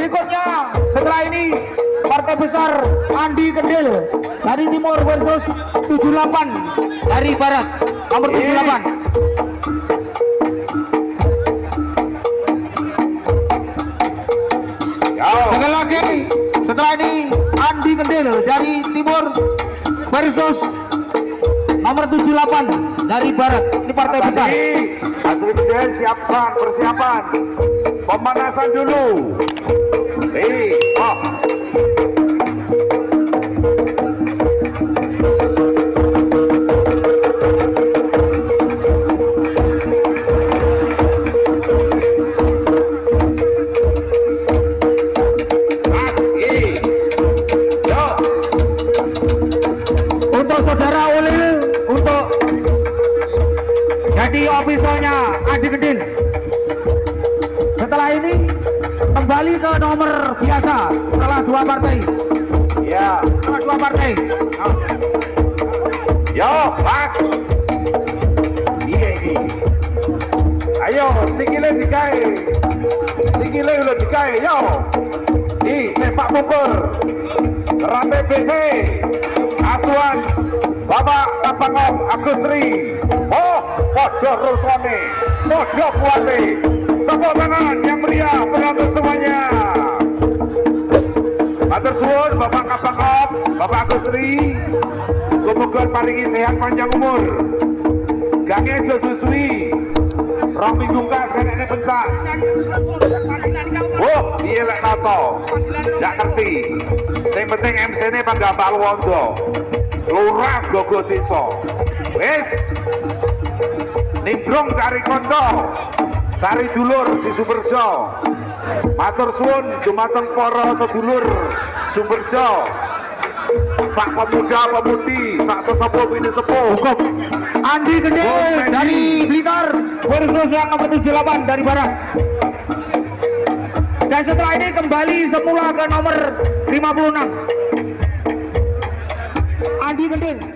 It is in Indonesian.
Berikutnya setelah ini partai besar Andi Kendil dari timur versus 78 dari barat nomor 78. Sekali lagi setelah ini Andi Kendil dari timur versus nomor 78 dari barat. Ini partai besar. Asli Kendil siapkan persiapan pemanasan dulu. Untuk saudara Ulil, untuk jadi ofisialnya Andi Kendil. Setelah ini kembali ke nomor biasa setelah dua partai. Ya, Setelah dua partai. yo, pas. Iya ini. Ayo, sikile digawe. Sikile udah digawe, yo. Di sepak pukul. Rantai BC. Asuhan Bapak Tapangom Agustri. Oh, podo rusone, podo kuate. Tepuk tangan yang meriah penonton semuanya. Matur suwun Bapak Kapangom, Bapak Agustri. Muga-muga paringi sehat panjang umur. Gange aja susui. Rong minggu kas kanene pencak. Oh, iya lek noto. Ndak ngerti. Sing penting MC-ne Panggambal Wondo. Lurah Gogo Desa. Wis. Nimbrung cari konco. Cari dulur di Sumberjo. Matur suwun dumateng para sedulur Sumberjo. Sak pemuda pemudi, sak sesepuh bini sepuh. Andi Kendil dari Blitar versus yang nomor 78 dari barat. Dan setelah ini kembali semula ke nomor 56. Andi Kendil.